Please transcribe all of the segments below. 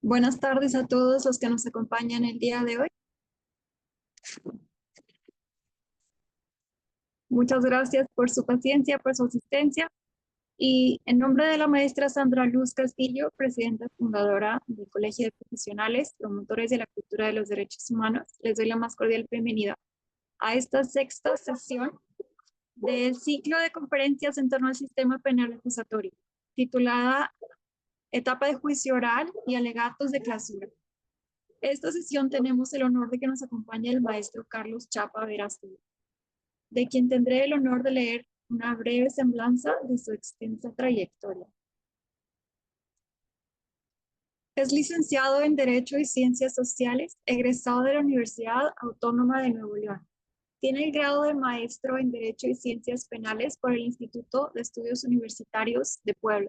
Buenas tardes a todos los que nos acompañan el día de hoy. Muchas gracias por su paciencia, por su asistencia. Y en nombre de la maestra Sandra Luz Castillo, presidenta fundadora del Colegio de Profesionales, promotores de la cultura de los derechos humanos, les doy la más cordial bienvenida a esta sexta sesión del ciclo de conferencias en torno al sistema penal acusatorio, titulada Etapa de juicio oral y alegatos de clausura. Esta sesión tenemos el honor de que nos acompañe el maestro Carlos Chapa Verástegui, de quien tendré el honor de leer una breve semblanza de su extensa trayectoria. Es licenciado en Derecho y Ciencias Sociales, egresado de la Universidad Autónoma de Nuevo León. Tiene el grado de maestro en Derecho y Ciencias Penales por el Instituto de Estudios Universitarios de Puebla.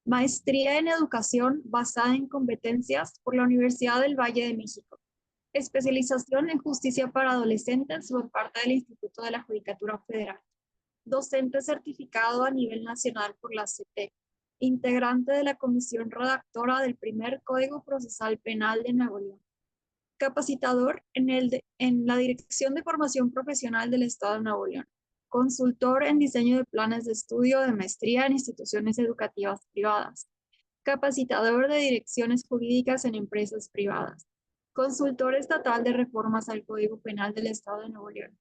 Maestría en Educación basada en competencias por la Universidad del Valle de México. Especialización en Justicia para Adolescentes por parte del Instituto de la Judicatura Federal. Docente certificado a nivel nacional por la CT, integrante de la comisión redactora del primer Código Procesal Penal de Nuevo León, capacitador en la Dirección de Formación Profesional del Estado de Nuevo León, consultor en diseño de planes de estudio de maestría en instituciones educativas privadas, capacitador de direcciones jurídicas en empresas privadas, consultor estatal de reformas al Código Penal del Estado de Nuevo León,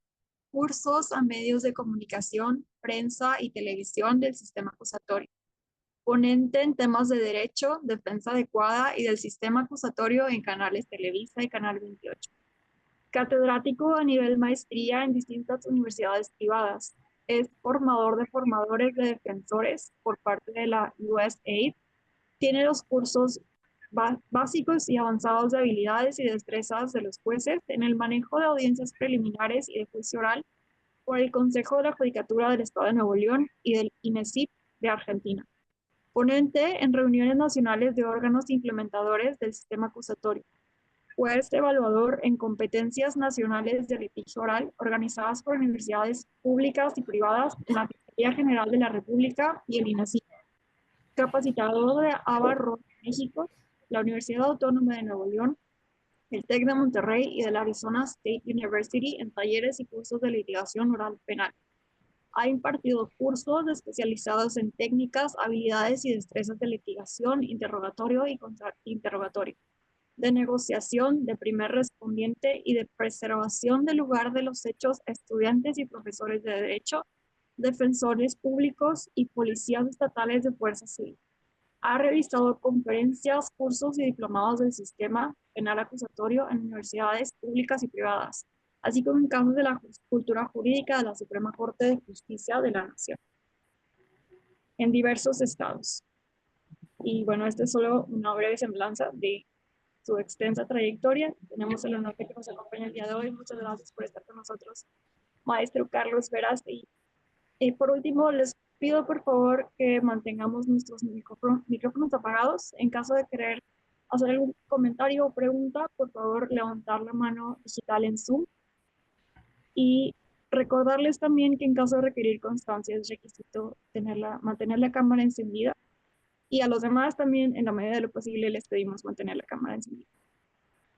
cursos a medios de comunicación, prensa y televisión del sistema acusatorio. Ponente en temas de derecho, defensa adecuada y del sistema acusatorio en canales Televisa y Canal 28. Catedrático a nivel maestría en distintas universidades privadas. Es formador de formadores de defensores por parte de la USAID. Tiene los cursos básicos y avanzados de habilidades y destrezas de los jueces en el manejo de audiencias preliminares y de juicio oral por el Consejo de la Judicatura del Estado de Nuevo León y del INESIP de Argentina. Ponente en reuniones nacionales de órganos implementadores del sistema acusatorio. Juez evaluador en competencias nacionales de litigio oral organizadas por universidades públicas y privadas en la Fiscalía General de la República y el INESIP. Capacitador de ABA México, la Universidad Autónoma de Nuevo León, el TEC de Monterrey y de la Arizona State University en talleres y cursos de litigación oral penal. Ha impartido cursos especializados en técnicas, habilidades y destrezas de litigación, interrogatorio y contrainterrogatorio, de negociación, de primer respondiente y de preservación del lugar de los hechos a estudiantes y profesores de derecho, defensores públicos y policías estatales de fuerza civil. Ha realizado conferencias, cursos y diplomados del sistema penal acusatorio en universidades públicas y privadas, así como en casos de la cultura jurídica de la Suprema Corte de Justicia de la Nación, en diversos estados. Y bueno, esta es solo una breve semblanza de su extensa trayectoria. Tenemos el honor de que nos acompañe el día de hoy. Muchas gracias por estar con nosotros, maestro Carlos Verástegui. Y por último, les pido por favor que mantengamos nuestros micrófonos apagados. En caso de querer hacer algún comentario o pregunta, por favor levantar la mano digital en Zoom. Y recordarles también que en caso de requerir constancia es requisito mantener la cámara encendida. Y a los demás también, en la medida de lo posible, les pedimos mantener la cámara encendida.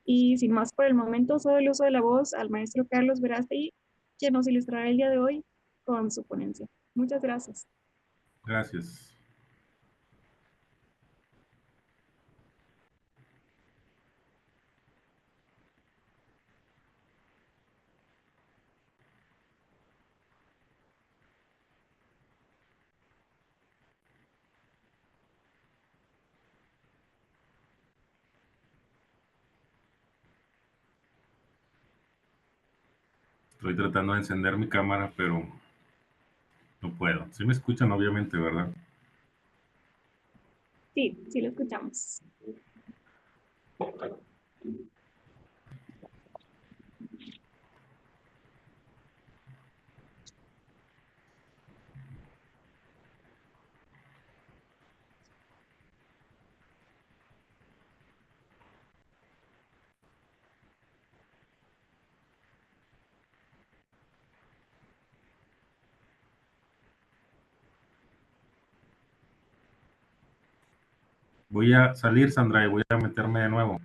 Y sin más por el momento, cedo el uso de la voz al maestro Carlos Verástegui, quien nos ilustrará el día de hoy con su ponencia. Muchas gracias. Gracias. Estoy tratando de encender mi cámara, pero no puedo. Sí me escuchan, obviamente, ¿verdad? Sí, sí lo escuchamos. Voy a salir, Sandra, y voy a meterme de nuevo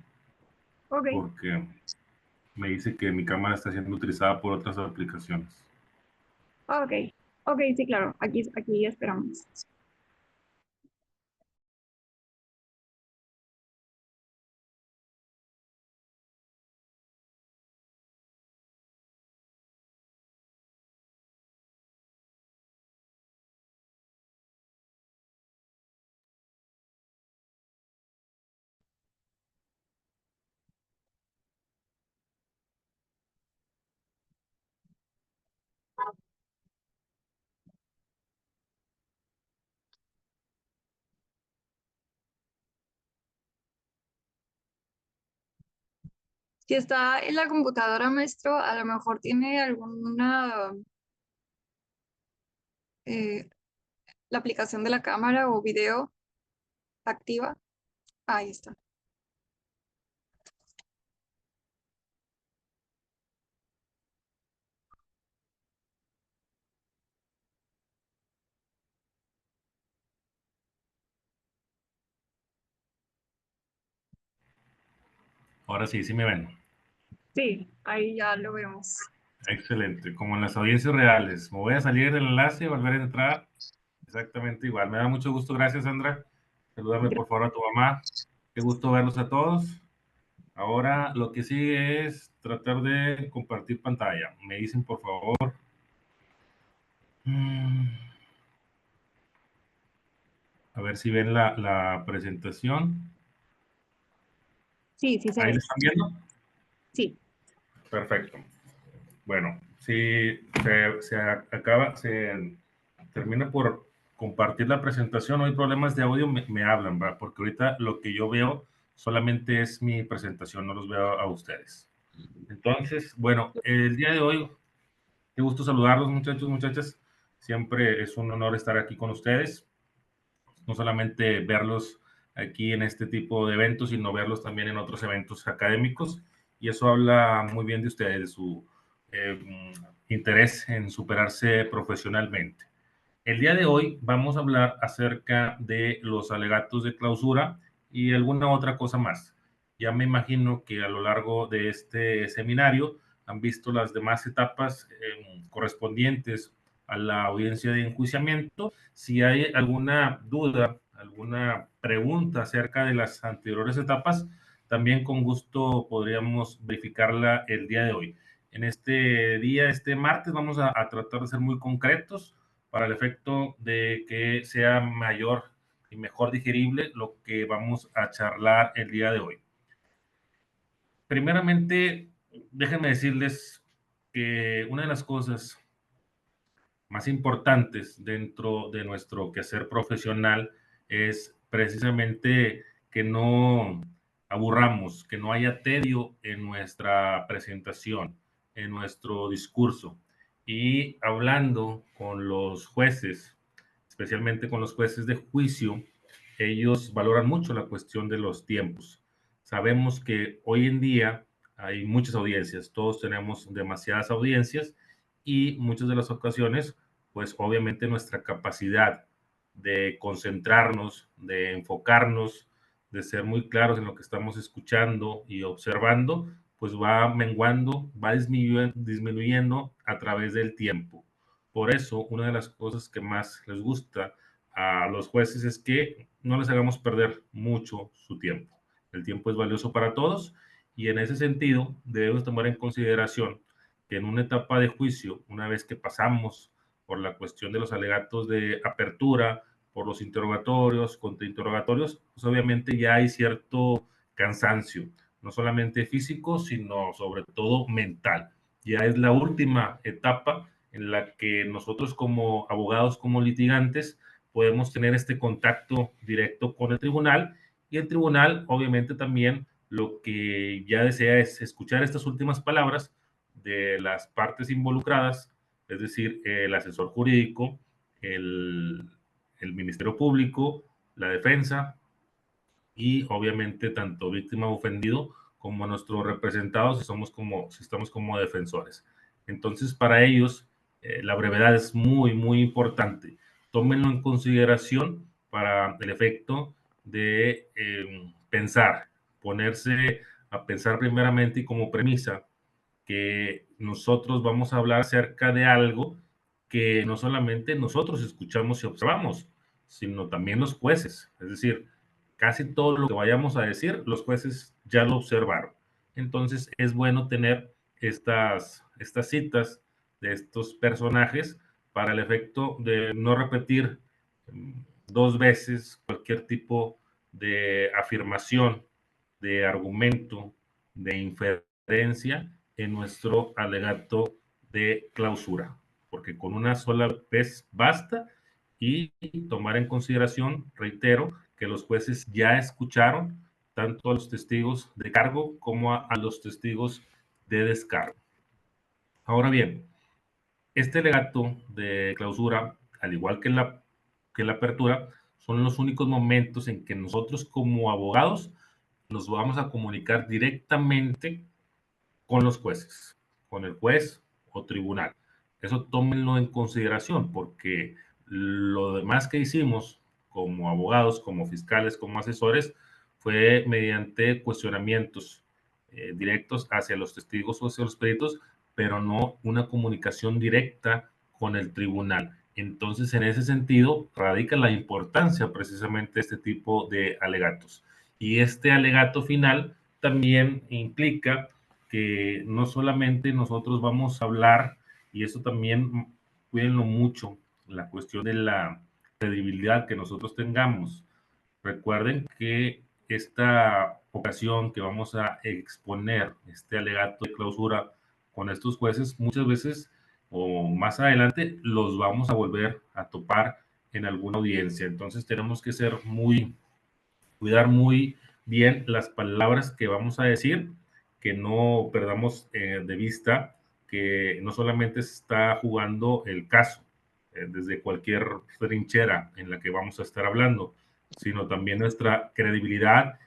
Ok, porque me dice que mi cámara está siendo utilizada por otras aplicaciones. ok, ok, sí, claro, aquí esperamos. Si está en la computadora, maestro, a lo mejor tiene alguna, eh, la aplicación de la cámara o video activa. Ahí está. Ahora sí, sí me ven. Sí, ahí ya lo vemos. Excelente. Como en las audiencias reales. Me voy a salir del enlace y volver a entrar. Exactamente igual. Me da mucho gusto. Gracias, Sandra. Salúdame por favor a tu mamá. Qué gusto verlos a todos. Ahora lo que sigue es tratar de compartir pantalla. Me dicen por favor. A ver si ven la presentación. Sí, sí se ¿Ahí ve. la están viendo? Sí. Perfecto. Bueno, si se termina por compartir la presentación, no hay problemas de audio, me hablan, ¿va? Porque ahorita lo que yo veo solamente es mi presentación, no los veo a ustedes. Entonces, bueno, el día de hoy, qué gusto saludarlos, muchachos, muchachas. Siempre es un honor estar aquí con ustedes, no solamente verlos aquí en este tipo de eventos, sino verlos también en otros eventos académicos. Y eso habla muy bien de ustedes, de su interés en superarse profesionalmente. El día de hoy vamos a hablar acerca de los alegatos de clausura y alguna otra cosa más. Ya me imagino que a lo largo de este seminario han visto las demás etapas correspondientes a la audiencia de enjuiciamiento. Si hay alguna duda, alguna pregunta acerca de las anteriores etapas, también con gusto podríamos verificarla el día de hoy. En este día, este martes, vamos a tratar de ser muy concretos para el efecto de que sea mayor y mejor digerible lo que vamos a charlar el día de hoy. Primeramente, déjenme decirles que una de las cosas más importantes dentro de nuestro quehacer profesional es precisamente que no aburramos, que no haya tedio en nuestra presentación, en nuestro discurso. Y hablando con los jueces, especialmente con los jueces de juicio, ellos valoran mucho la cuestión de los tiempos. Sabemos que hoy en día hay muchas audiencias, todos tenemos demasiadas audiencias y muchas de las ocasiones, pues obviamente nuestra capacidad de concentrarnos, de enfocarnos, de ser muy claros en lo que estamos escuchando y observando, pues va menguando, va disminuyendo a través del tiempo. Por eso, una de las cosas que más les gusta a los jueces es que no les hagamos perder mucho su tiempo. El tiempo es valioso para todos y en ese sentido debemos tomar en consideración que en una etapa de juicio, una vez que pasamos por la cuestión de los alegatos de apertura, por los interrogatorios, contrainterrogatorios, pues obviamente ya hay cierto cansancio, no solamente físico, sino sobre todo mental. Ya es la última etapa en la que nosotros como abogados, como litigantes, podemos tener este contacto directo con el tribunal y el tribunal obviamente también lo que ya desea es escuchar estas últimas palabras de las partes involucradas, es decir, el asesor jurídico, el, el Ministerio Público, la defensa y obviamente tanto víctima o ofendido como nuestros representados si estamos como defensores. Entonces, para ellos, la brevedad es muy, muy importante. Tómenlo en consideración para el efecto de pensar, ponerse a pensar primeramente y como premisa que nosotros vamos a hablar acerca de algo que no solamente nosotros escuchamos y observamos, sino también los jueces. Es decir, casi todo lo que vayamos a decir, los jueces ya lo observaron. Entonces es bueno tener estas citas de estos personajes para el efecto de no repetir dos veces cualquier tipo de afirmación, de argumento, de inferencia en nuestro alegato de clausura, porque con una sola vez basta y tomar en consideración, reitero, que los jueces ya escucharon tanto a los testigos de cargo como a los testigos de descargo. Ahora bien, este alegato de clausura, al igual que la apertura, son los únicos momentos en que nosotros como abogados nos vamos a comunicar directamente con los jueces, con el juez o tribunal. Eso tómenlo en consideración porque lo demás que hicimos como abogados, como fiscales, como asesores, fue mediante cuestionamientos directos hacia los testigos o hacia los peritos, pero no una comunicación directa con el tribunal. Entonces, en ese sentido, radica la importancia precisamente de este tipo de alegatos. Y este alegato final también implica que no solamente nosotros vamos a hablar, y eso también cuídenlo mucho, la cuestión de la credibilidad que nosotros tengamos. Recuerden que esta ocasión que vamos a exponer, este alegato de clausura con estos jueces, muchas veces o más adelante los vamos a volver a topar en alguna audiencia. Entonces tenemos que ser cuidar muy bien las palabras que vamos a decir, que no perdamos de vista que no solamente se está jugando el caso desde cualquier trinchera en la que vamos a estar hablando, sino también nuestra credibilidad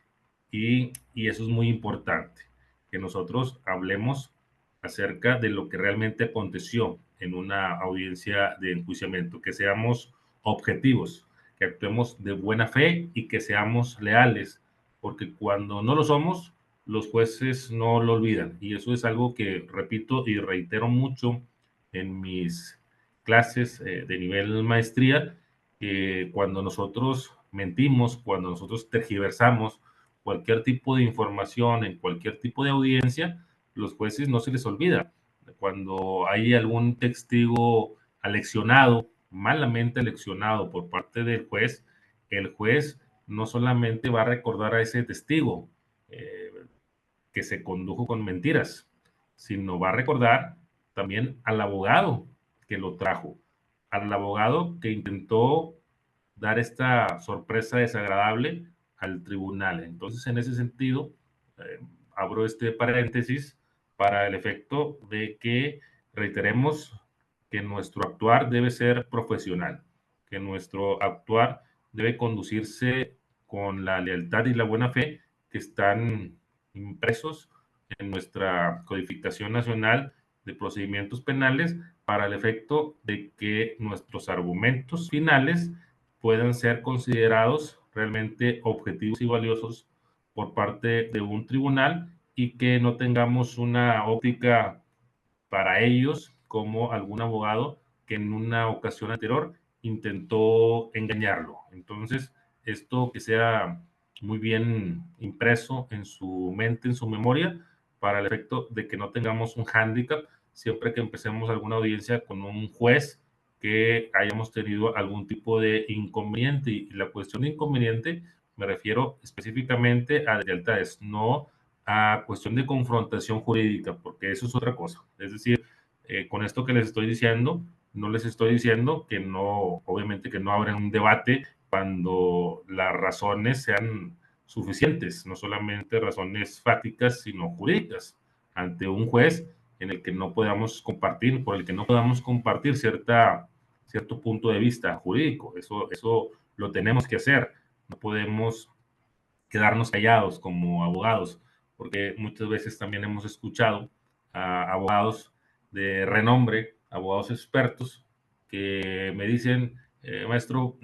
y eso es muy importante, que nosotros hablemos acerca de lo que realmente aconteció en una audiencia de enjuiciamiento, que seamos objetivos, que actuemos de buena fe y que seamos leales, porque cuando no lo somos, los jueces no lo olvidan. Y eso es algo que repito y reitero mucho en mis clases de nivel maestría, que cuando nosotros mentimos, cuando nosotros tergiversamos cualquier tipo de información en cualquier tipo de audiencia, los jueces no se les olvida. Cuando hay algún testigo aleccionado, malamente aleccionado por parte del juez, el juez no solamente va a recordar a ese testigo eh, que se condujo con mentiras, sino va a recordar también al abogado que lo trajo, al abogado que intentó dar esta sorpresa desagradable al tribunal. Entonces, en ese sentido, eh, abro este paréntesis para el efecto de que reiteremos que nuestro actuar debe ser profesional, que nuestro actuar debe conducirse con la lealtad y la buena fe que están impresos en nuestra codificación nacional de procedimientos penales para el efecto de que nuestros argumentos finales puedan ser considerados realmente objetivos y valiosos por parte de un tribunal y que no tengamos una óptica para ellos como algún abogado que en una ocasión anterior intentó engañarlo. Entonces, esto que sea muy bien impreso en su mente, en su memoria, para el efecto de que no tengamos un hándicap siempre que empecemos alguna audiencia con un juez que hayamos tenido algún tipo de inconveniente. Y la cuestión de inconveniente me refiero específicamente a lealtades, no a cuestión de confrontación jurídica, porque eso es otra cosa. Es decir, con esto que les estoy diciendo, no les estoy diciendo que no, obviamente que no abran un debate cuando las razones sean suficientes, no solamente razones fácticas, sino jurídicas, ante un juez en el que no podamos compartir, por el que no podamos compartir cierto punto de vista jurídico. Eso lo tenemos que hacer. No podemos quedarnos callados como abogados, porque muchas veces también hemos escuchado a abogados de renombre, abogados expertos, que me dicen, maestro,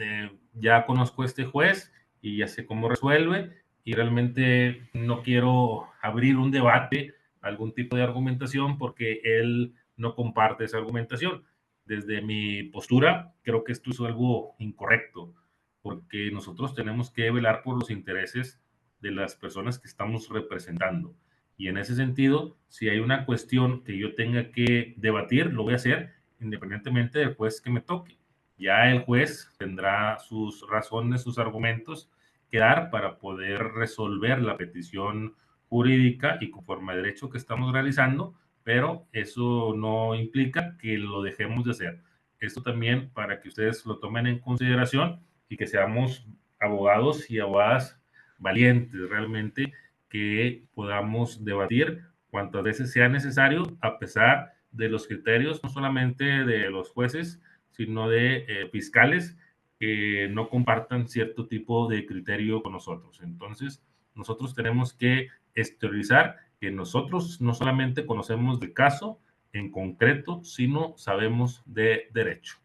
ya conozco a este juez y ya sé cómo resuelve, y realmente no quiero abrir un debate, algún tipo de argumentación, porque él no comparte esa argumentación. Desde mi postura, creo que esto es algo incorrecto, porque nosotros tenemos que velar por los intereses de las personas que estamos representando. Y en ese sentido, si hay una cuestión que yo tenga que debatir, lo voy a hacer independientemente del juez que me toque. Ya el juez tendrá sus razones, sus argumentos que dar para poder resolver la petición jurídica y conforme a derecho que estamos realizando, pero eso no implica que lo dejemos de hacer. Esto también para que ustedes lo tomen en consideración y que seamos abogados y abogadas valientes realmente, que podamos debatir cuantas veces sea necesario, a pesar de los criterios, no solamente de los jueces, sino de fiscales que no compartan cierto tipo de criterio con nosotros. Entonces, nosotros tenemos que exteriorizar que nosotros no solamente conocemos del caso en concreto, sino sabemos de derecho.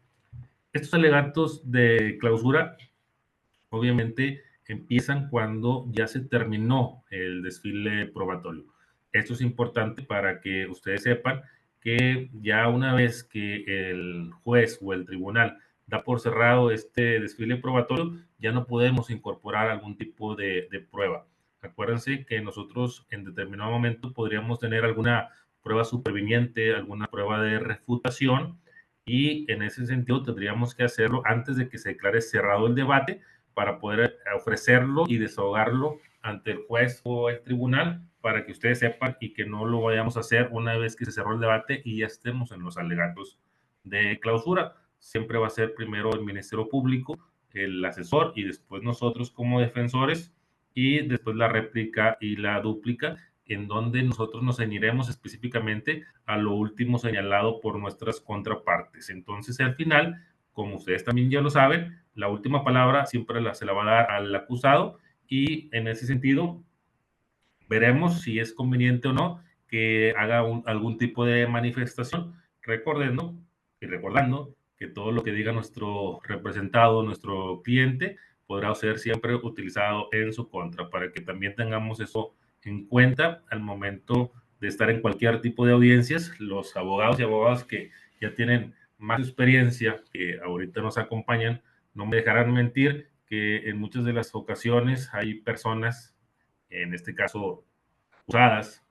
Estos alegatos de clausura obviamente empiezan cuando ya se terminó el desfile probatorio. Esto es importante para que ustedes sepan que ya una vez que el juez o el tribunal da por cerrado este desfile probatorio, ya no podemos incorporar algún tipo de prueba. Acuérdense que nosotros en determinado momento podríamos tener alguna prueba superviniente, alguna prueba de refutación, y en ese sentido tendríamos que hacerlo antes de que se declare cerrado el debate para poder ofrecerlo y desahogarlo ante el juez o el tribunal para que ustedes sepan y que no lo vayamos a hacer una vez que se cerró el debate y ya estemos en los alegatos de clausura. Siempre va a ser primero el Ministerio Público, el asesor y después nosotros como defensores, y después la réplica y la dúplica, en donde nosotros nos ceñiremos específicamente a lo último señalado por nuestras contrapartes. Entonces, al final, como ustedes también ya lo saben, la última palabra siempre se la va a dar al acusado, y en ese sentido veremos si es conveniente o no que haga algún tipo de manifestación, recordando y recordando que todo lo que diga nuestro representado, nuestro cliente, podrá ser siempre utilizado en su contra, para que también tengamos eso en cuenta al momento de estar en cualquier tipo de audiencias. Los abogados y abogadas que ya tienen más experiencia, que ahorita nos acompañan, no me dejarán mentir que en muchas de las ocasiones hay personas, en este caso usadas,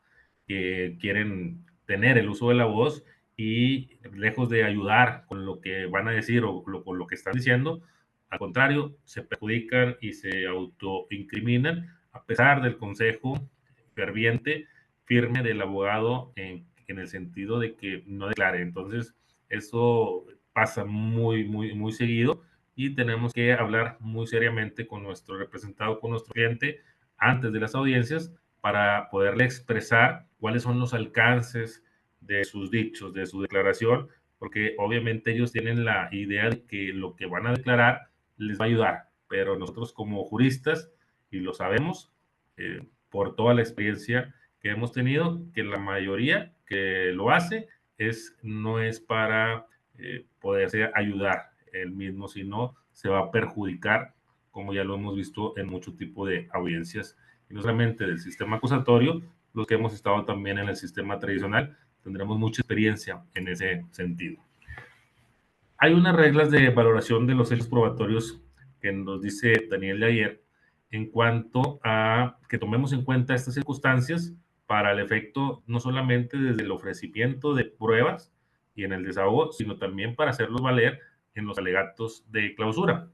que quieren tener el uso de la voz y lejos de ayudar con lo que van a decir o con lo que están diciendo, al contrario, se perjudican y se autoincriminan a pesar del consejo ferviente, firme del abogado en el sentido de que no declare. Entonces, eso pasa muy seguido, y tenemos que hablar muy seriamente con nuestro representado, con nuestro cliente, antes de las audiencias, para poderle expresar cuáles son los alcances de sus dichos, de su declaración, porque obviamente ellos tienen la idea de que lo que van a declarar les va a ayudar, pero nosotros como juristas, y lo sabemos por toda la experiencia que hemos tenido, que la mayoría que lo hace no es para poderse ayudar él mismo, sino se va a perjudicar, como ya lo hemos visto en mucho tipo de audiencias, y no solamente del sistema acusatorio, los que hemos estado también en el sistema tradicional, tendremos mucha experiencia en ese sentido. Hay unas reglas de valoración de los hechos probatorios que nos dice Daniel de ayer, en cuanto a que tomemos en cuenta estas circunstancias para el efecto no solamente desde el ofrecimiento de pruebas y en el desahogo, sino también para hacerlos valer en los alegatos de clausura.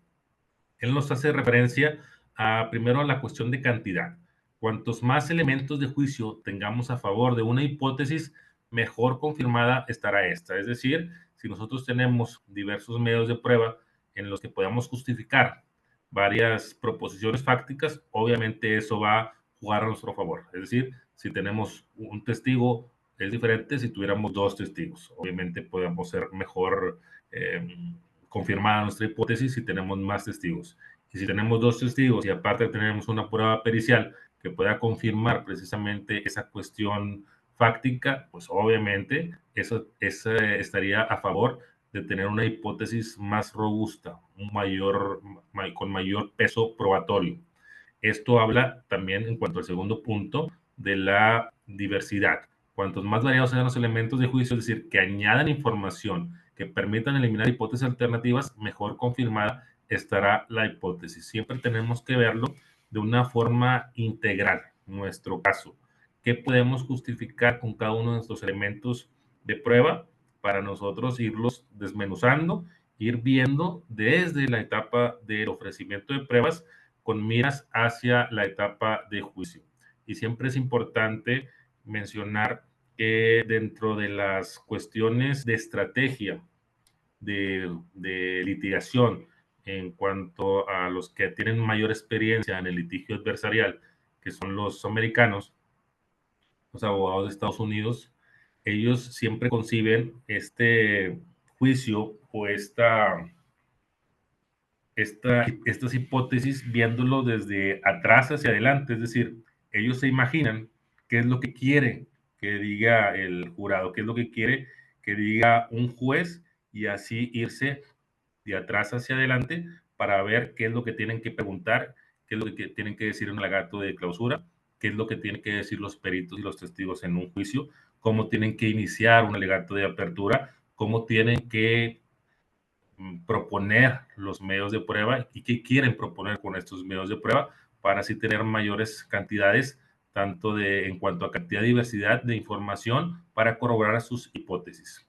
Él nos hace referencia primero a la cuestión de cantidad. Cuantos más elementos de juicio tengamos a favor de una hipótesis, mejor confirmada estará esta. Es decir, si nosotros tenemos diversos medios de prueba en los que podamos justificar varias proposiciones fácticas, obviamente eso va a jugar a nuestro favor. Es decir, si tenemos un testigo, es diferente si tuviéramos dos testigos. Obviamente podemos ser mejor confirmada nuestra hipótesis si tenemos más testigos. Y si tenemos dos testigos y aparte tenemos una prueba pericial que pueda confirmar precisamente esa cuestión fáctica, pues obviamente eso estaría a favor de tener una hipótesis más robusta, con mayor peso probatorio. Esto habla también en cuanto al segundo punto de la diversidad. Cuantos más variados sean los elementos de juicio, es decir, que añadan información que permitan eliminar hipótesis alternativas, mejor confirmada estará la hipótesis. Siempre tenemos que verlo de una forma integral, nuestro caso. ¿Qué podemos justificar con cada uno de estos elementos de prueba para nosotros irlos desmenuzando, ir viendo desde la etapa del ofrecimiento de pruebas con miras hacia la etapa de juicio? Y siempre es importante mencionar que dentro de las cuestiones de estrategia de litigación en cuanto a los que tienen mayor experiencia en el litigio adversarial, que son los americanos, los abogados de Estados Unidos, ellos siempre conciben este juicio o estas hipótesis viéndolo desde atrás hacia adelante, es decir, ellos se imaginan qué es lo que quiere que diga el jurado, qué es lo que quiere que diga un juez y así irse de atrás hacia adelante para ver qué es lo que tienen que preguntar, qué es lo que tienen que decir en un alegato de clausura, qué es lo que tienen que decir los peritos y los testigos en un juicio, cómo tienen que iniciar un alegato de apertura, cómo tienen que proponer los medios de prueba y qué quieren proponer con estos medios de prueba para así tener mayores cantidades, tanto en cuanto a cantidad y diversidad de información para corroborar sus hipótesis.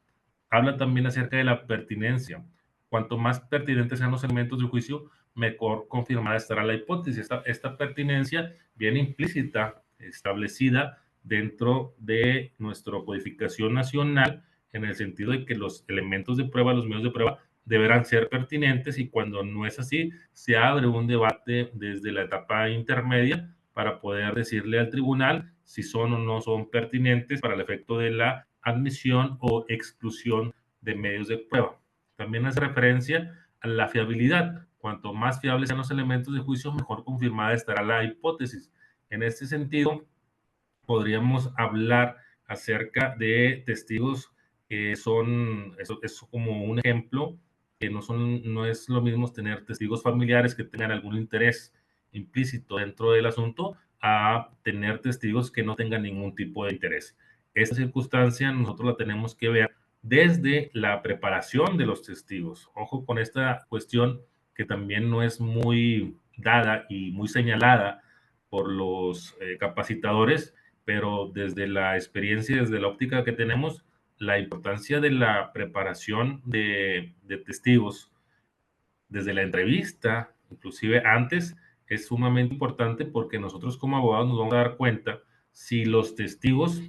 Habla también acerca de la pertinencia. Cuanto más pertinentes sean los elementos de juicio, mejor confirmada estará la hipótesis. Esta pertinencia viene implícita, establecida dentro de nuestra codificación nacional, en el sentido de que los elementos de prueba, los medios de prueba, deberán ser pertinentes, y cuando no es así, se abre un debate desde la etapa intermedia para poder decirle al tribunal si son o no son pertinentes para el efecto de la admisión o exclusión de medios de prueba. También hace referencia a la fiabilidad. Cuanto más fiables sean los elementos de juicio, mejor confirmada estará la hipótesis. En este sentido, podríamos hablar acerca de testigos que son, eso es como un ejemplo, que no es lo mismo tener testigos familiares que tengan algún interés implícito dentro del asunto a tener testigos que no tengan ningún tipo de interés. Esta circunstancia nosotros la tenemos que ver desde la preparación de los testigos. Ojo con esta cuestión que también no es muy dada y muy señalada por los capacitadores, pero desde la experiencia, desde la óptica que tenemos, la importancia de la preparación de testigos desde la entrevista, inclusive antes, es sumamente importante, porque nosotros como abogados nos vamos a dar cuenta si los testigos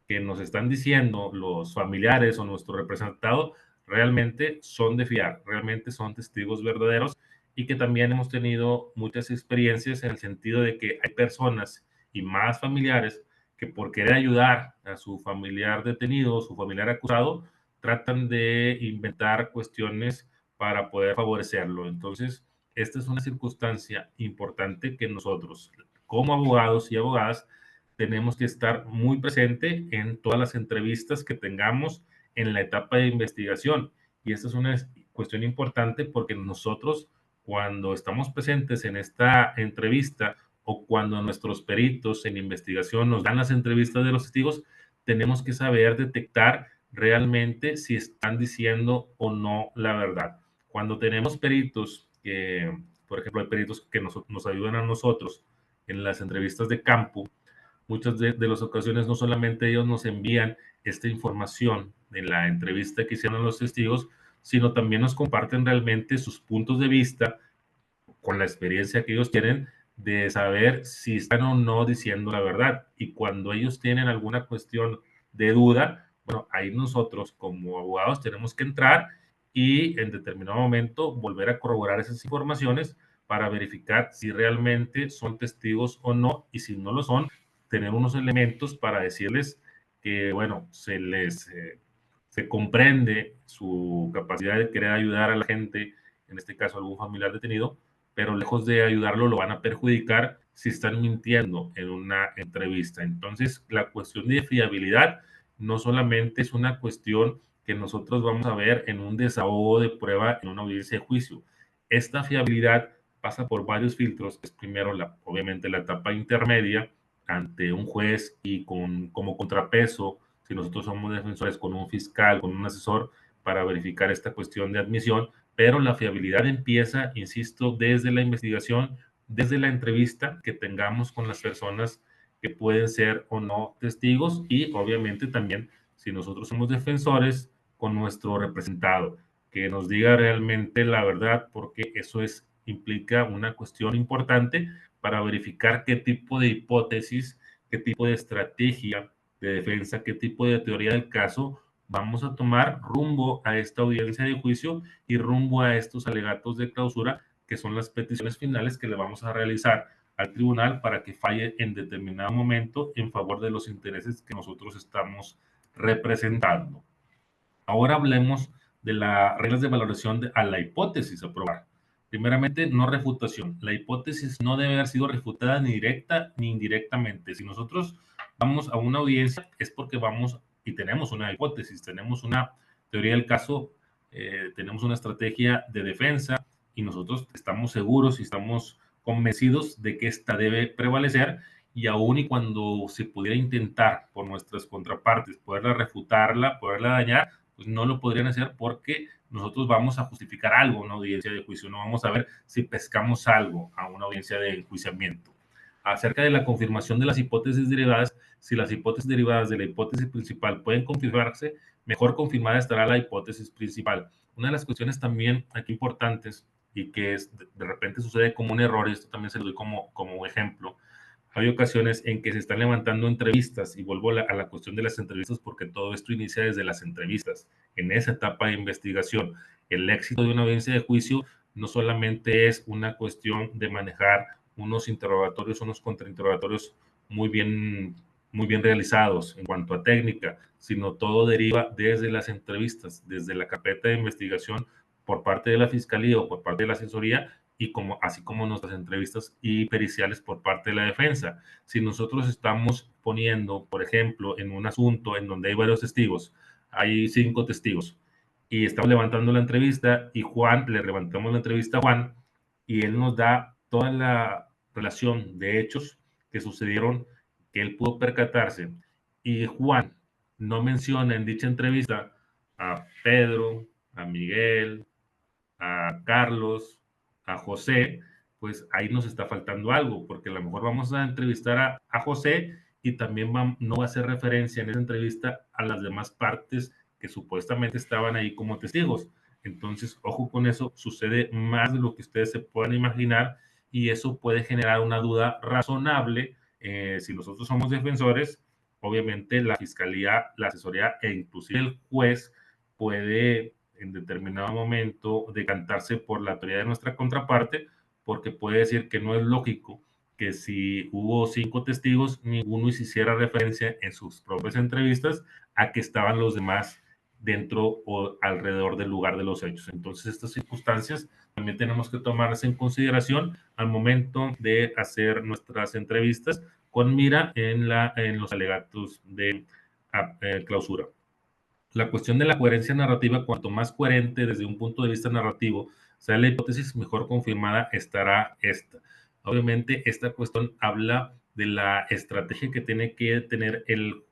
que nos están diciendo los familiares o nuestro representado realmente son de fiar, realmente son testigos verdaderos, y que también hemos tenido muchas experiencias en el sentido de que hay personas y más familiares que por querer ayudar a su familiar detenido o su familiar acusado tratan de inventar cuestiones para poder favorecerlo. Entonces, esta es una circunstancia importante que nosotros, como abogados y abogadas, tenemos que estar muy presente en todas las entrevistas que tengamos en la etapa de investigación. Y esta es una cuestión importante porque nosotros, cuando estamos presentes en esta entrevista o cuando nuestros peritos en investigación nos dan las entrevistas de los testigos, tenemos que saber detectar realmente si están diciendo o no la verdad. Cuando tenemos peritos que, por ejemplo, hay peritos que nos ayudan a nosotros en las entrevistas de campo, muchas de las ocasiones no solamente ellos nos envían esta información de la entrevista que hicieron los testigos, sino también nos comparten realmente sus puntos de vista con la experiencia que ellos tienen de saber si están o no diciendo la verdad. Y cuando ellos tienen alguna cuestión de duda, bueno, ahí nosotros como abogados tenemos que entrar y en determinado momento volver a corroborar esas informaciones para verificar si realmente son testigos o no, y si no lo son, tener unos elementos para decirles que, bueno, se comprende su capacidad de querer ayudar a la gente, en este caso algún familiar detenido, pero lejos de ayudarlo lo van a perjudicar si están mintiendo en una entrevista. Entonces, la cuestión de fiabilidad no solamente es una cuestión que nosotros vamos a ver en un desahogo de prueba en una audiencia de juicio. Esta fiabilidad pasa por varios filtros. Es primero, obviamente, la etapa intermedia ante un juez y como contrapeso, si nosotros somos defensores, con un fiscal, con un asesor, para verificar esta cuestión de admisión, pero la fiabilidad empieza, insisto, desde la investigación, desde la entrevista que tengamos con las personas que pueden ser o no testigos y obviamente también si nosotros somos defensores con nuestro representado, que nos diga realmente la verdad, porque eso implica una cuestión importante para verificar qué tipo de hipótesis, qué tipo de estrategia de defensa, qué tipo de teoría del caso vamos a tomar rumbo a esta audiencia de juicio y rumbo a estos alegatos de clausura, que son las peticiones finales que le vamos a realizar al tribunal para que falle en determinado momento en favor de los intereses que nosotros estamos representando. Ahora hablemos de las reglas de valoración a la hipótesis a probar. Primeramente, no refutación. La hipótesis no debe haber sido refutada ni directa ni indirectamente. Si nosotros vamos a una audiencia es porque vamos y tenemos una hipótesis, tenemos una teoría del caso, tenemos una estrategia de defensa y nosotros estamos seguros y estamos convencidos de que esta debe prevalecer y aún y cuando se pudiera intentar por nuestras contrapartes poderla refutarla, poderla dañar, pues no lo podrían hacer porque nosotros vamos a justificar algo a una audiencia de juicio, no vamos a ver si pescamos algo a una audiencia de enjuiciamiento. Acerca de la confirmación de las hipótesis derivadas, si las hipótesis derivadas de la hipótesis principal pueden confirmarse, mejor confirmada estará la hipótesis principal. Una de las cuestiones también aquí importantes y que de repente sucede como un error, y esto también se lo doy como ejemplo, hay ocasiones en que se están levantando entrevistas y vuelvo a la cuestión de las entrevistas porque todo esto inicia desde las entrevistas. En esa etapa de investigación, el éxito de una audiencia de juicio no solamente es una cuestión de manejar unos interrogatorios, unos contrainterrogatorios muy bien realizados en cuanto a técnica, sino todo deriva desde las entrevistas, desde la carpeta de investigación por parte de la fiscalía o por parte de la asesoría y así como nuestras entrevistas y periciales por parte de la defensa. Si nosotros estamos poniendo, por ejemplo, en un asunto en donde hay varios testigos, hay 5 testigos, y estamos levantando la entrevista y le levantamos la entrevista a Juan y él nos da toda la relación de hechos que sucedieron, que él pudo percatarse, y Juan no menciona en dicha entrevista a Pedro, a Miguel, a Carlos, a José, pues ahí nos está faltando algo, porque a lo mejor vamos a entrevistar a José y también no va a hacer referencia en esa entrevista a las demás partes que supuestamente estaban ahí como testigos. Entonces, ojo con eso, sucede más de lo que ustedes se puedan imaginar y eso puede generar una duda razonable. Si nosotros somos defensores, obviamente la fiscalía, la asesoría e inclusive el juez puede en determinado momento decantarse por la teoría de nuestra contraparte, porque puede decir que no es lógico que si hubo 5 testigos, ninguno hiciera referencia en sus propias entrevistas a que estaban los demás dentro o alrededor del lugar de los hechos. Entonces, estas circunstancias también tenemos que tomarlas en consideración al momento de hacer nuestras entrevistas con mira en los alegatos de clausura. La cuestión de la coherencia narrativa, cuanto más coherente desde un punto de vista narrativo sea la hipótesis, mejor confirmada estará esta. Obviamente, esta cuestión habla de la estrategia que tiene que tener el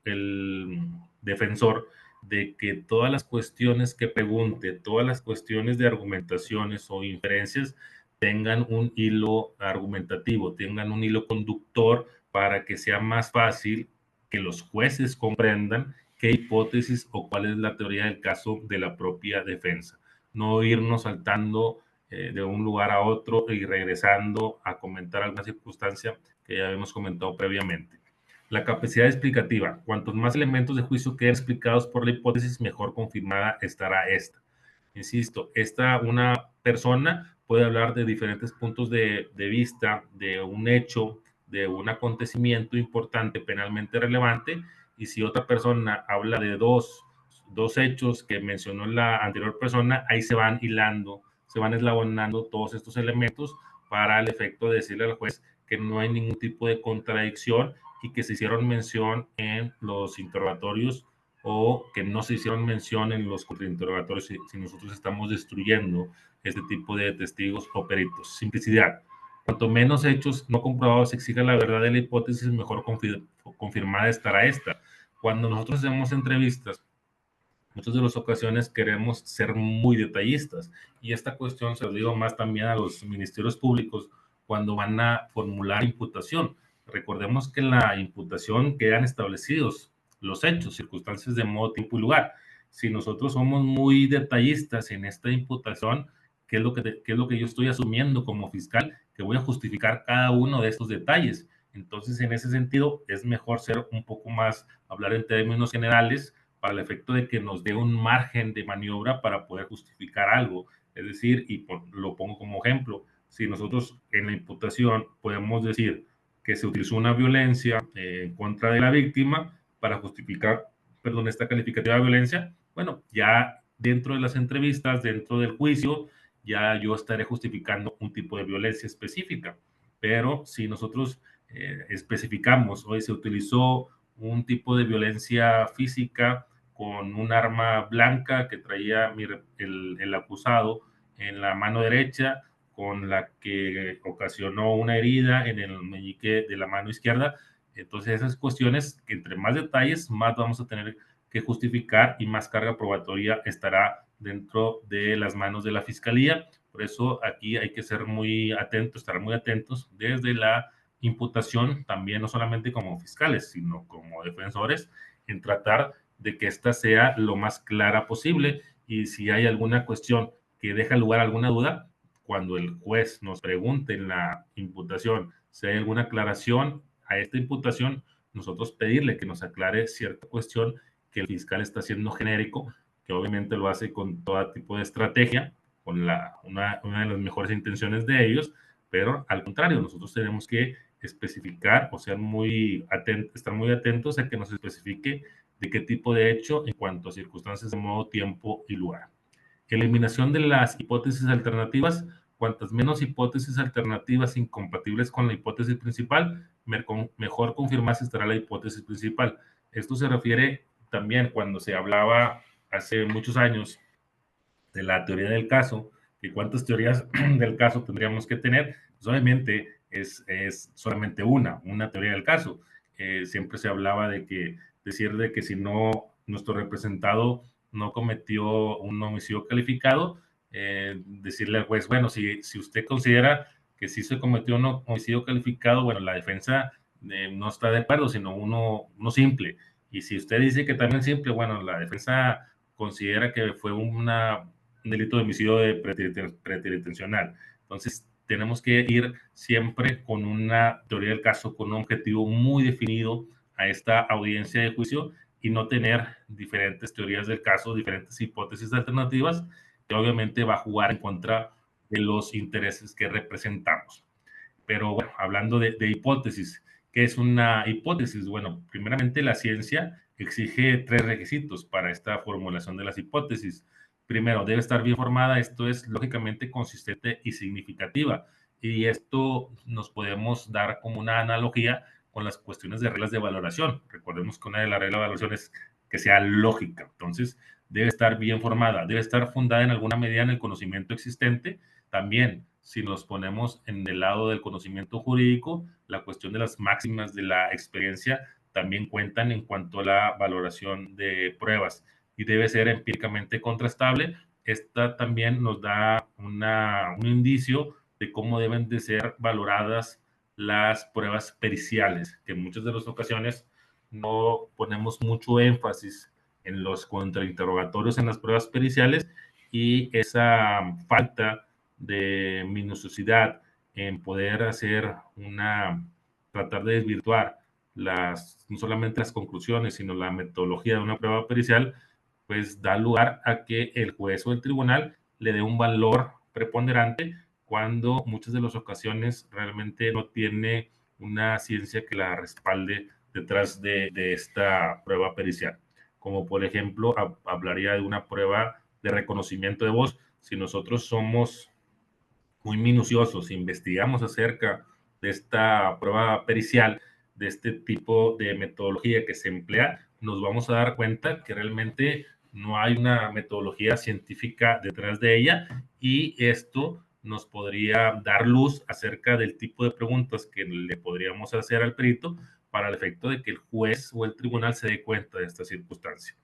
defensor, de que todas las cuestiones que pregunte, todas las cuestiones de argumentaciones o inferencias tengan un hilo argumentativo, tengan un hilo conductor para que sea más fácil que los jueces comprendan qué hipótesis o cuál es la teoría del caso de la propia defensa. No irnos saltando de un lugar a otro y regresando a comentar alguna circunstancia que ya habíamos comentado previamente. La capacidad explicativa. Cuantos más elementos de juicio queden explicados por la hipótesis, mejor confirmada estará esta. Insisto, una persona puede hablar de diferentes puntos de vista de un hecho, de un acontecimiento importante, penalmente relevante, y si otra persona habla de dos hechos que mencionó la anterior persona, ahí se van hilando, se van eslabonando todos estos elementos para el efecto de decirle al juez que no hay ningún tipo de contradicción y que se hicieron mención en los interrogatorios o que no se hicieron mención en los contrainterrogatorios si nosotros estamos destruyendo este tipo de testigos o peritos. Simplicidad. Cuanto menos hechos no comprobados exija la verdad de la hipótesis, mejor confirmada estará esta. Cuando nosotros hacemos entrevistas, muchas de las ocasiones queremos ser muy detallistas y esta cuestión se lo digo más también a los ministerios públicos cuando van a formular imputación. Recordemos que en la imputación quedan establecidos los hechos, circunstancias de modo, tiempo y lugar. Si nosotros somos muy detallistas en esta imputación, ¿qué es lo que yo estoy asumiendo como fiscal? Que voy a justificar cada uno de estos detalles. Entonces, en ese sentido, es mejor ser un poco más, hablar en términos generales, para el efecto de que nos dé un margen de maniobra para poder justificar algo. Es decir, lo pongo como ejemplo, si nosotros en la imputación podemos decir que se utilizó una violencia en contra de la víctima para justificar, perdón, esta calificativa de violencia, bueno, ya dentro de las entrevistas, dentro del juicio, ya yo estaré justificando un tipo de violencia específica. Pero si nosotros especificamos, hoy se utilizó un tipo de violencia física con un arma blanca que traía el acusado en la mano derecha, con la que ocasionó una herida en el meñique de la mano izquierda. Entonces, esas cuestiones que entre más detalles, más vamos a tener que justificar y más carga probatoria estará dentro de las manos de la fiscalía. Por eso aquí hay que ser muy atentos, estar muy atentos desde la imputación, también no solamente como fiscales, sino como defensores, en tratar de que ésta sea lo más clara posible y si hay alguna cuestión que deja lugar a alguna duda, cuando el juez nos pregunte en la imputación si hay alguna aclaración a esta imputación, nosotros pedirle que nos aclare cierta cuestión que el fiscal está haciendo genérico, que obviamente lo hace con todo tipo de estrategia, con una de las mejores intenciones de ellos, pero al contrario, nosotros tenemos que especificar, o sea, estar muy atentos a que nos especifique de qué tipo de hecho en cuanto a circunstancias de modo, tiempo y lugar. Eliminación de las hipótesis alternativas. Cuantas menos hipótesis alternativas incompatibles con la hipótesis principal, mejor confirmada estará la hipótesis principal. Esto se refiere también cuando se hablaba hace muchos años de la teoría del caso, y cuántas teorías del caso tendríamos que tener. Pues obviamente es solamente una teoría del caso. Siempre se hablaba de que decir de que si no nuestro representado no cometió un homicidio calificado, decirle al juez, bueno, si usted considera que sí se cometió un homicidio calificado, bueno, la defensa no está de acuerdo, sino uno simple. Y si usted dice que también simple, bueno, la defensa considera que fue un delito de homicidio preteritencional. Entonces, tenemos que ir siempre con una teoría del caso, con un objetivo muy definido a esta audiencia de juicio y no tener diferentes teorías del caso, diferentes hipótesis alternativas, que obviamente va a jugar en contra de los intereses que representamos. Pero bueno, hablando de hipótesis, ¿qué es una hipótesis? Bueno, primeramente la ciencia exige 3 requisitos para esta formulación de las hipótesis. Primero, debe estar bien formada, esto es lógicamente consistente y significativa. Y esto nos podemos dar como una analogía con las cuestiones de reglas de valoración. Recordemos que una de las reglas de valoración es que sea lógica. Entonces, debe estar bien formada, debe estar fundada en alguna medida en el conocimiento existente. También, si nos ponemos en el lado del conocimiento jurídico, la cuestión de las máximas de la experiencia también cuentan en cuanto a la valoración de pruebas y debe ser empíricamente contrastable. Esta también nos da un indicio de cómo deben de ser valoradas las pruebas periciales, que en muchas de las ocasiones no ponemos mucho énfasis en los contrainterrogatorios en las pruebas periciales y esa falta de minuciosidad en poder tratar de desvirtuar no solamente las conclusiones, sino la metodología de una prueba pericial, pues da lugar a que el juez o el tribunal le dé un valor preponderante cuando muchas de las ocasiones realmente no tiene una ciencia que la respalde detrás de esta prueba pericial. Como por ejemplo, hablaría de una prueba de reconocimiento de voz. Si nosotros somos muy minuciosos, investigamos acerca de esta prueba pericial, de este tipo de metodología que se emplea, nos vamos a dar cuenta que realmente no hay una metodología científica detrás de ella, y esto nos podría dar luz acerca del tipo de preguntas que le podríamos hacer al perito para el efecto de que el juez o el tribunal se dé cuenta de esta circunstancia.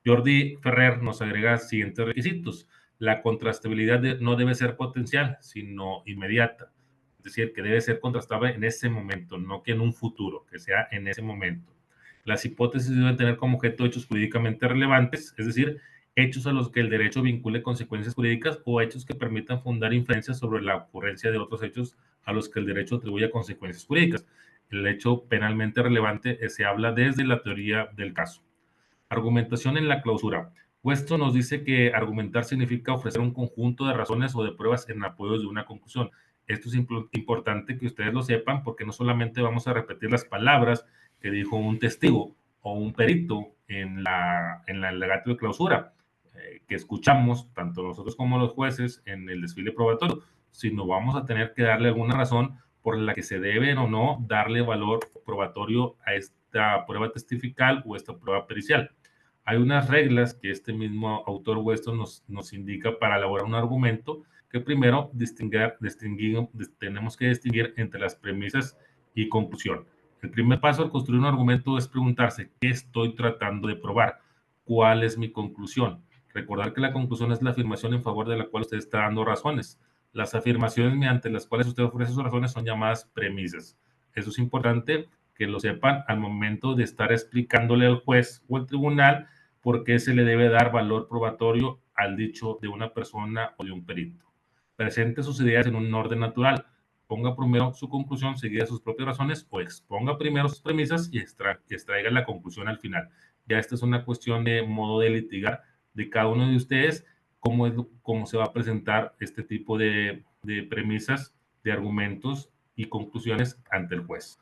Jordi Ferrer nos agrega siguientes requisitos. La contrastabilidad no debe ser potencial, sino inmediata. Es decir, que debe ser contrastable en ese momento, no que en un futuro, que sea en ese momento. Las hipótesis deben tener como objeto hechos jurídicamente relevantes, es decir, hechos a los que el derecho vincule consecuencias jurídicas o hechos que permitan fundar inferencias sobre la ocurrencia de otros hechos a los que el derecho atribuye consecuencias jurídicas. El hecho penalmente relevante se habla desde la teoría del caso. Argumentación en la clausura. Esto nos dice que argumentar significa ofrecer un conjunto de razones o de pruebas en apoyo de una conclusión. Esto es importante que ustedes lo sepan, porque no solamente vamos a repetir las palabras que dijo un testigo o un perito en el alegato de clausura, que escuchamos tanto nosotros como los jueces en el desfile probatorio, sino vamos a tener que darle alguna razón por la que se debe o no darle valor probatorio a esta prueba testifical o esta prueba pericial. Hay unas reglas que este mismo autor Weston nos indica para elaborar un argumento, que primero tenemos que distinguir entre las premisas y conclusión. El primer paso al construir un argumento es preguntarse: ¿qué estoy tratando de probar? ¿Cuál es mi conclusión? Recordar que la conclusión es la afirmación en favor de la cual usted está dando razones. Las afirmaciones mediante las cuales usted ofrece sus razones son llamadas premisas. Eso es importante que lo sepan al momento de estar explicándole al juez o al tribunal por qué se le debe dar valor probatorio al dicho de una persona o de un perito. Presente sus ideas en un orden natural. Ponga primero su conclusión seguida de sus propias razones, o exponga primero sus premisas y extraiga la conclusión al final. Ya esta es una cuestión de modo de litigar de cada uno de ustedes, cómo se va a presentar este tipo de premisas, de argumentos y conclusiones ante el juez.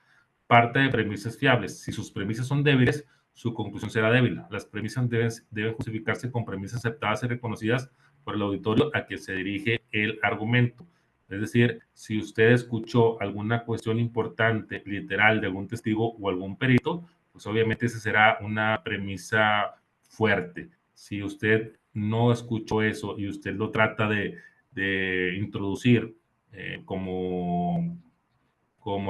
Parte de premisas fiables. Si sus premisas son débiles, su conclusión será débil. Las premisas deben justificarse con premisas aceptadas y reconocidas por el auditorio a que se dirige el argumento. Es decir, si usted escuchó alguna cuestión importante, literal, de algún testigo o algún perito, pues obviamente esa será una premisa fuerte. Si usted no escuchó eso y usted lo trata de introducir como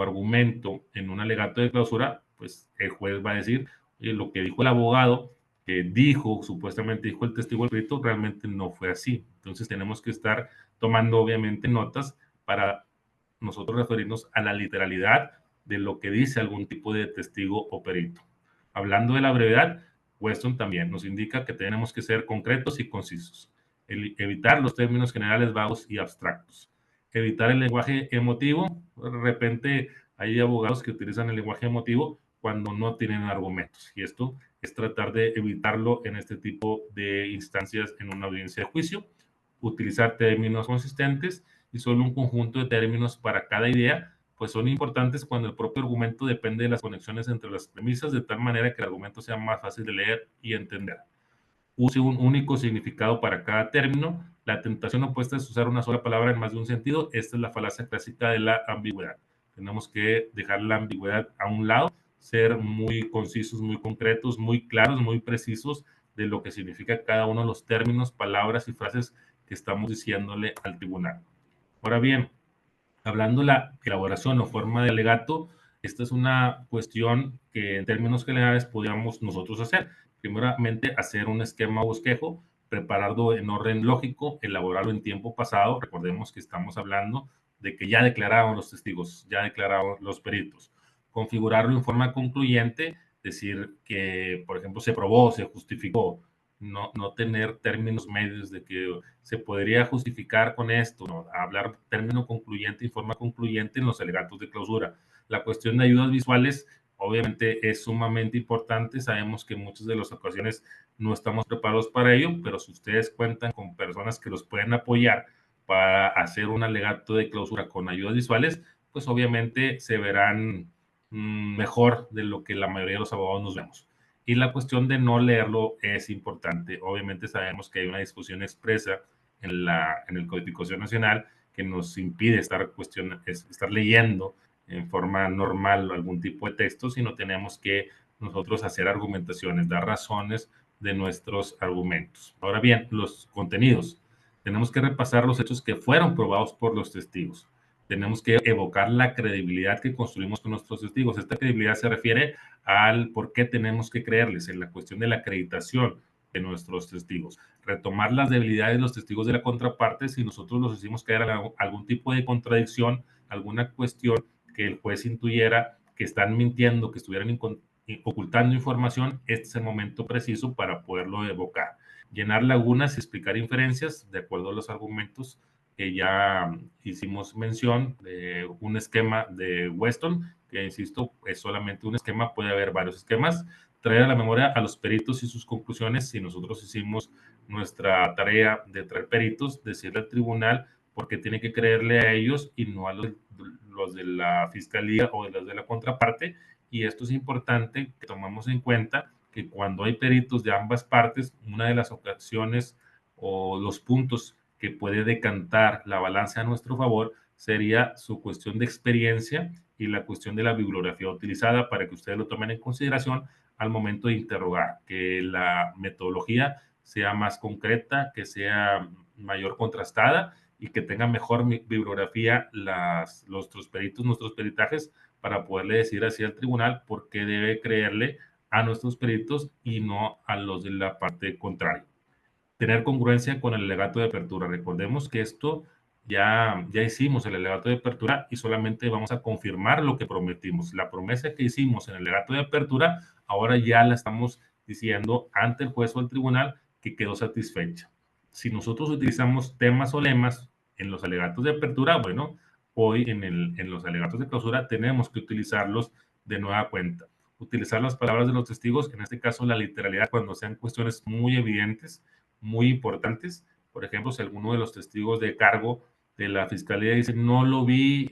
argumento en un alegato de clausura, pues el juez va a decir: oye, lo que dijo el abogado, que dijo, supuestamente dijo el testigo del perito, realmente no fue así. Entonces tenemos que estar tomando obviamente notas para nosotros referirnos a la literalidad de lo que dice algún tipo de testigo o perito. Hablando de la brevedad, Weston también nos indica que tenemos que ser concretos y concisos, evitar los términos generales vagos y abstractos, evitar el lenguaje emotivo. De repente hay abogados que utilizan el lenguaje emotivo cuando no tienen argumentos, y esto es tratar de evitarlo en este tipo de instancias en una audiencia de juicio. Utilizar términos consistentes y solo un conjunto de términos para cada idea, pues son importantes cuando el propio argumento depende de las conexiones entre las premisas, de tal manera que el argumento sea más fácil de leer y entender. Use un único significado para cada término. La tentación opuesta es usar una sola palabra en más de un sentido. Esta es la falacia clásica de la ambigüedad. Tenemos que dejar la ambigüedad a un lado, ser muy concisos, muy concretos, muy claros, muy precisos de lo que significa cada uno de los términos, palabras y frases que estamos diciéndole al tribunal. Ahora bien, hablando de la elaboración o forma de alegato, esta es una cuestión que en términos generales podríamos nosotros hacer. Primeramente, hacer un esquema o bosquejo, prepararlo en orden lógico, elaborarlo en tiempo pasado. Recordemos que estamos hablando de que ya declararon los testigos, ya declararon los peritos. Configurarlo en forma concluyente, decir que, por ejemplo, se probó, se justificó, no tener términos medios de que se podría justificar con esto, ¿no? Hablar término concluyente y forma concluyente en los alegatos de clausura. La cuestión de ayudas visuales obviamente es sumamente importante. Sabemos que en muchas de las ocasiones no estamos preparados para ello, pero si ustedes cuentan con personas que los pueden apoyar para hacer un alegato de clausura con ayudas visuales, pues obviamente se verán mejor de lo que la mayoría de los abogados nos vemos. Y la cuestión de no leerlo es importante. Obviamente sabemos que hay una discusión expresa en el Codificación Nacional que nos impide estar leyendo en forma normal algún tipo de texto, sino tenemos que nosotros hacer argumentaciones, dar razones de nuestros argumentos. Ahora bien, los contenidos. Tenemos que repasar los hechos que fueron probados por los testigos. Tenemos que evocar la credibilidad que construimos con nuestros testigos. Esta credibilidad se refiere al por qué tenemos que creerles, en la cuestión de la acreditación de nuestros testigos. Retomar las debilidades de los testigos de la contraparte si nosotros los hicimos caer en algún tipo de contradicción, alguna cuestión que el juez intuyera que están mintiendo, que estuvieran ocultando información. Este es el momento preciso para poderlo evocar. Llenar lagunas y explicar inferencias de acuerdo a los argumentos que ya hicimos mención, de un esquema de Weston, que insisto, es solamente un esquema, puede haber varios esquemas. Traer a la memoria a los peritos y sus conclusiones. Si nosotros hicimos nuestra tarea de traer peritos, decirle al tribunal por qué tiene que creerle a ellos y no a los de la fiscalía o de los de la contraparte. Y esto es importante que tomamos en cuenta que cuando hay peritos de ambas partes, una de las ocasiones o los puntos que puede decantar la balanza a nuestro favor sería su cuestión de experiencia y la cuestión de la bibliografía utilizada, para que ustedes lo tomen en consideración al momento de interrogar, que la metodología sea más concreta, que sea mayor contrastada y que tenga mejor bibliografía nuestros peritos, nuestros peritajes, para poderle decir así al tribunal por qué debe creerle a nuestros peritos y no a los de la parte contraria. Tener congruencia con el alegato de apertura. Recordemos que esto ya hicimos el alegato de apertura y solamente vamos a confirmar lo que prometimos. La promesa que hicimos en el alegato de apertura, ahora ya la estamos diciendo ante el juez o el tribunal que quedó satisfecha. Si nosotros utilizamos temas o lemas en los alegatos de apertura, bueno, hoy en los alegatos de clausura tenemos que utilizarlos de nueva cuenta. Utilizar las palabras de los testigos, en este caso la literalidad, cuando sean cuestiones muy evidentes, muy importantes. Por ejemplo, si alguno de los testigos de cargo de la fiscalía dice no lo vi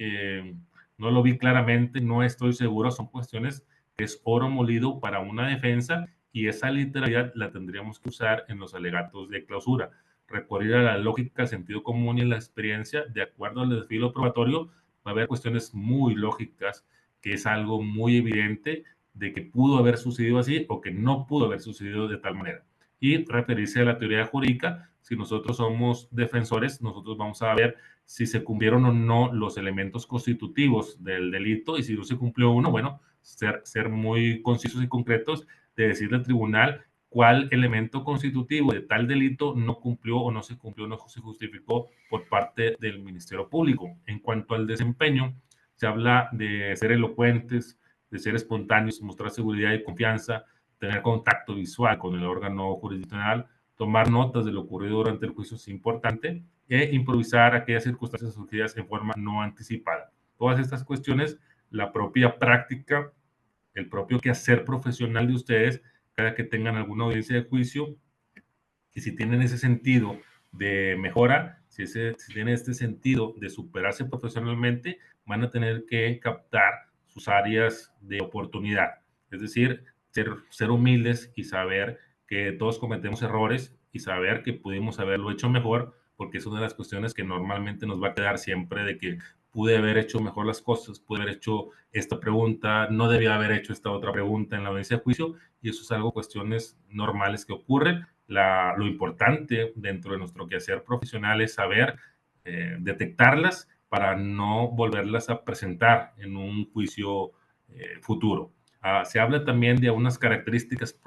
claramente, no estoy seguro, son cuestiones que es oro molido para una defensa y esa literalidad la tendríamos que usar en los alegatos de clausura. Recurrir a la lógica, sentido común y la experiencia, de acuerdo al desfilo probatorio, va a haber cuestiones muy lógicas, que es algo muy evidente de que pudo haber sucedido así o que no pudo haber sucedido de tal manera. Y referirse a la teoría jurídica, si nosotros somos defensores, nosotros vamos a ver si se cumplieron o no los elementos constitutivos del delito, y si no se cumplió uno, bueno, ser muy concisos y concretos de decirle al tribunal cuál elemento constitutivo de tal delito no cumplió o no se cumplió, no se justificó por parte del Ministerio Público. En cuanto al desempeño, se habla de ser elocuentes, de ser espontáneos, mostrar seguridad y confianza, tener contacto visual con el órgano jurisdiccional, tomar notas de lo ocurrido durante el juicio es importante, e improvisar aquellas circunstancias surgidas en forma no anticipada. Todas estas cuestiones, la propia práctica, el propio quehacer profesional de ustedes, cada que tengan alguna audiencia de juicio, y si tienen ese sentido de mejora, si tienen este sentido de superarse profesionalmente, van a tener que captar sus áreas de oportunidad. Es decir, ser humildes y saber que todos cometemos errores y saber que pudimos haberlo hecho mejor, porque es una de las cuestiones que normalmente nos va a quedar siempre, de que pude haber hecho mejor las cosas, pude haber hecho esta pregunta, no debía haber hecho esta otra pregunta en la audiencia de juicio, y eso es algo, cuestiones normales que ocurren. Lo importante dentro de nuestro quehacer profesional es saber detectarlas para no volverlas a presentar en un juicio futuro. Se habla también de unas características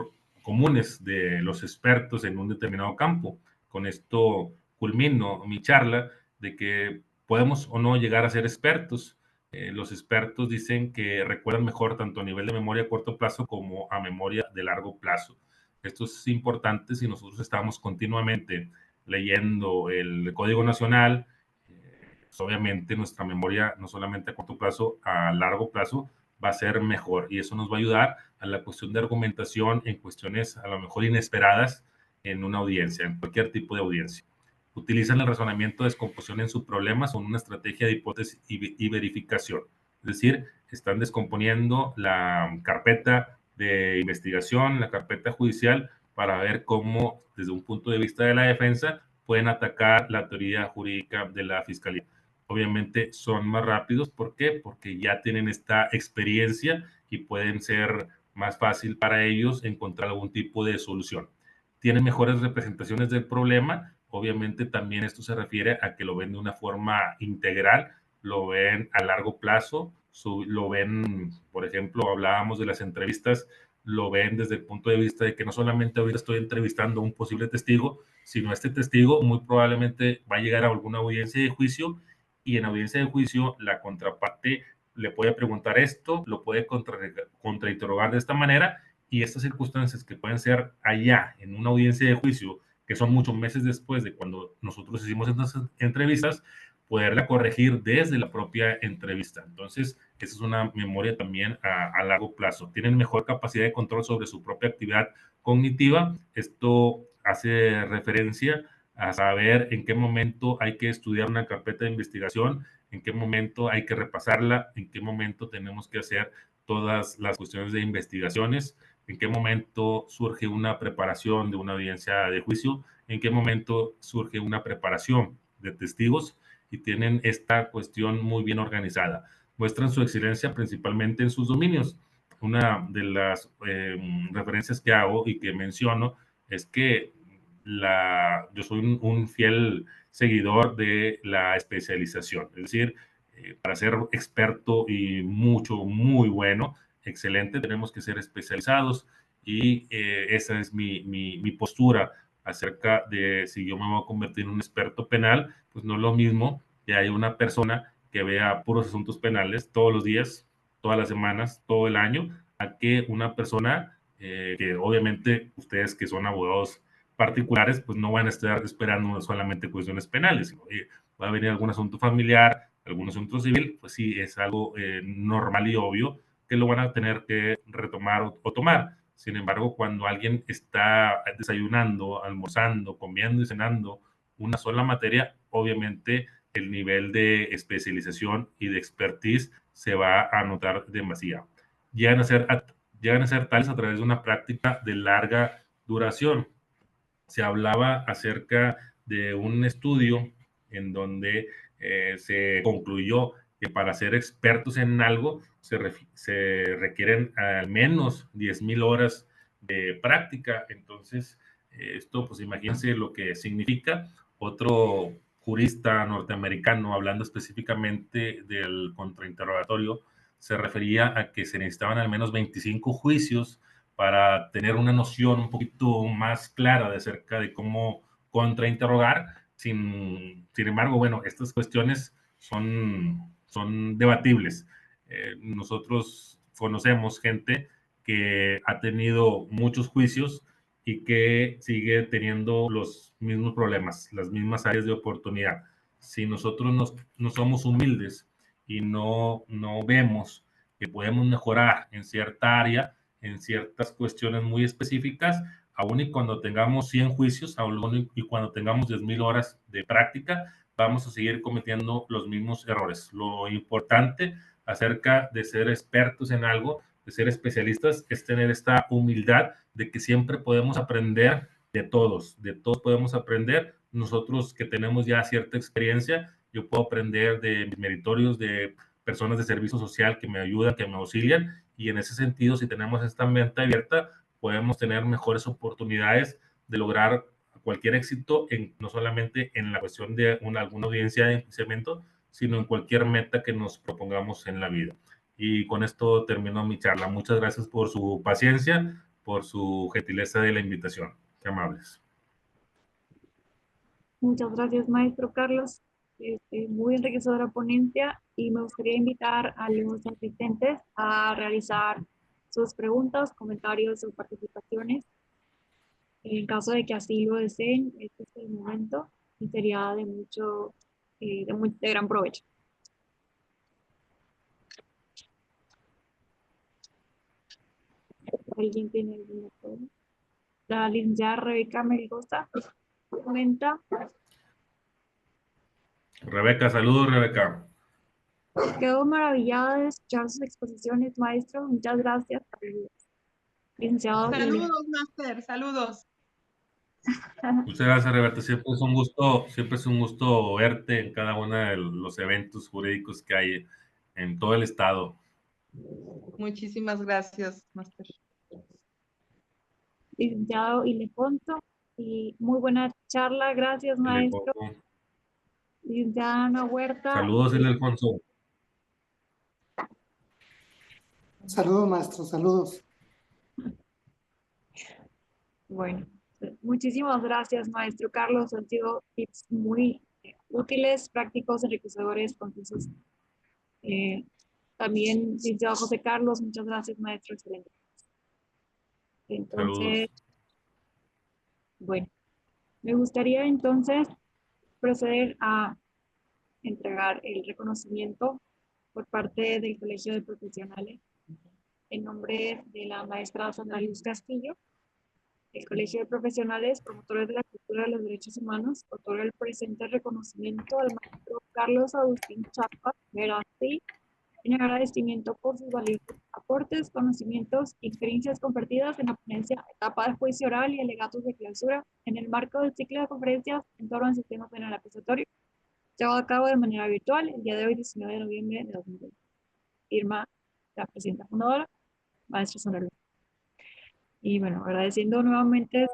comunes de los expertos en un determinado campo. Con esto culmino mi charla de que podemos o no llegar a ser expertos. Los expertos dicen que recuerdan mejor tanto a nivel de memoria a corto plazo como a memoria de largo plazo. Esto es importante si nosotros estamos continuamente leyendo el Código Nacional. Pues obviamente nuestra memoria, no solamente a corto plazo, a largo plazo, va a ser mejor, y eso nos va a ayudar a la cuestión de argumentación en cuestiones a lo mejor inesperadas en una audiencia, en cualquier tipo de audiencia. Utilizan el razonamiento de descomposición en sus problemas, son una estrategia de hipótesis y verificación. Es decir, están descomponiendo la carpeta de investigación, la carpeta judicial, para ver cómo, desde un punto de vista de la defensa, pueden atacar la teoría jurídica de la fiscalía. Obviamente son más rápidos. ¿Por qué? Porque ya tienen esta experiencia y pueden ser más fácil para ellos encontrar algún tipo de solución. Tienen mejores representaciones del problema. Obviamente también esto se refiere a que lo ven de una forma integral, lo ven a largo plazo, lo ven, por ejemplo, hablábamos de las entrevistas, lo ven desde el punto de vista de que no solamente ahorita estoy entrevistando a un posible testigo, sino este testigo muy probablemente va a llegar a alguna audiencia de juicio y en audiencia de juicio la contraparte le puede preguntar esto, lo puede contrainterrogar de esta manera y estas circunstancias que pueden ser allá en una audiencia de juicio, que son muchos meses después de cuando nosotros hicimos estas entrevistas, poderla corregir desde la propia entrevista. Entonces, esa es una memoria también a largo plazo. Tienen mejor capacidad de control sobre su propia actividad cognitiva. Esto hace referencia a saber en qué momento hay que estudiar una carpeta de investigación, en qué momento hay que repasarla, en qué momento tenemos que hacer todas las cuestiones de investigaciones, en qué momento surge una preparación de una audiencia de juicio, en qué momento surge una preparación de testigos y tienen esta cuestión muy bien organizada. Muestran su excelencia principalmente en sus dominios. Una de las referencias que hago y que menciono es que yo soy un fiel seguidor de la especialización, es decir, para ser experto y muy bueno, excelente, tenemos que ser especializados y esa es mi postura acerca de si yo me voy a convertir en un experto penal, pues no es lo mismo que hay una persona que vea puros asuntos penales todos los días, todas las semanas, todo el año, a que una persona que obviamente ustedes que son abogados particulares, pues no van a estar esperando solamente cuestiones penales, sino va a venir algún asunto familiar, algún asunto civil, pues sí, es algo normal y obvio que lo van a tener que retomar o tomar. Sin embargo, cuando alguien está desayunando, almorzando, comiendo y cenando una sola materia, obviamente el nivel de especialización y de expertise se va a notar demasiado. Llegan a ser, llegan a ser tales a través de una práctica de larga duración. Se hablaba acerca de un estudio en donde se concluyó que para ser expertos en algo se requieren al menos 10,000 horas de práctica. Entonces, esto, pues imagínense lo que significa. Otro jurista norteamericano, hablando específicamente del contrainterrogatorio, se refería a que se necesitaban al menos 25 juicios para tener una noción un poquito más clara de acerca de cómo contrainterrogar. Sin embargo, bueno, estas cuestiones son debatibles. Nosotros conocemos gente que ha tenido muchos juicios y que sigue teniendo los mismos problemas, las mismas áreas de oportunidad. Si nosotros no somos humildes y no vemos que podemos mejorar en cierta área, en ciertas cuestiones muy específicas, aún y cuando tengamos 100 juicios, aún y cuando tengamos 10,000 horas de práctica, vamos a seguir cometiendo los mismos errores. Lo importante acerca de ser expertos en algo, de ser especialistas, es tener esta humildad de que siempre podemos aprender de todos podemos aprender. Nosotros que tenemos ya cierta experiencia, yo puedo aprender de mis meritorios, de personas de servicio social que me ayudan, que me auxilian, y en ese sentido, si tenemos esta mente abierta, podemos tener mejores oportunidades de lograr cualquier éxito, no solamente en la cuestión de alguna audiencia de enjuiciamiento, sino en cualquier meta que nos propongamos en la vida. Y con esto termino mi charla. Muchas gracias por su paciencia, por su gentileza de la invitación. Qué amables. Muchas gracias, maestro Carlos. Muy enriquecedora ponencia y me gustaría invitar a los asistentes a realizar sus preguntas, comentarios o participaciones. En caso de que así lo deseen, este es el momento y sería de mucho, de gran provecho. ¿Alguien tiene alguna pregunta? La licenciada Rebeca Melgoza comenta. Rebeca, saludos, Rebeca. Quedo maravillada de escuchar sus exposiciones, maestro. Muchas gracias. Licenciado. Saludos, máster, saludos. Muchas gracias, Rebeca. Siempre es un gusto verte en cada uno de los eventos jurídicos que hay en todo el estado. Muchísimas gracias, máster. licenciado Ildefonso, y muy buena charla, gracias maestro. Licenciada Ana Huerta. Saludos, Ildefonso. Saludos, maestro, saludos. Bueno, muchísimas gracias, maestro Carlos. Han sido tips muy útiles, prácticos, enriquecedores, concisos. También, licenciado José Carlos, muchas gracias, maestro. Excelente. Entonces, Saludos. bueno, me gustaría entonces proceder a entregar el reconocimiento por parte del Colegio de Profesionales en nombre de la maestra Sandra Luz Castillo. El Colegio de Profesionales, promotores de la cultura de los derechos humanos, otorga el presente reconocimiento al maestro Carlos Agustín Chapa Verasti en agradecimiento por sus valiosos aportes, conocimientos y experiencias compartidas en la ponencia etapa de juicio oral y alegatos de clausura en el marco del ciclo de conferencias en torno al sistema penal acusatorio, llevado a cabo de manera virtual el día de hoy, 19 de noviembre de 2020. Firma la presidenta fundadora, maestra Sandra Luz. Y bueno, agradeciendo nuevamente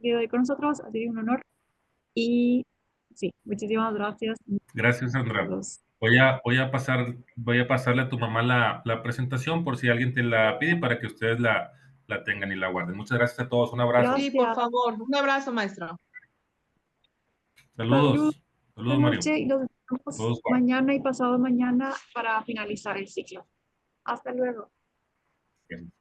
que hoy con nosotros, ha sido un honor. Y sí, muchísimas gracias. Gracias, Sandra. Voy a pasarle a tu mamá la presentación por si alguien te la pide para que ustedes la tengan y la guarden. Muchas gracias a todos. Un abrazo. Sí, por favor. Un abrazo, maestro. Saludos. Saludos, Mario. Noche, y nos vemos mañana y pasado mañana para finalizar el ciclo. Hasta luego. Bien.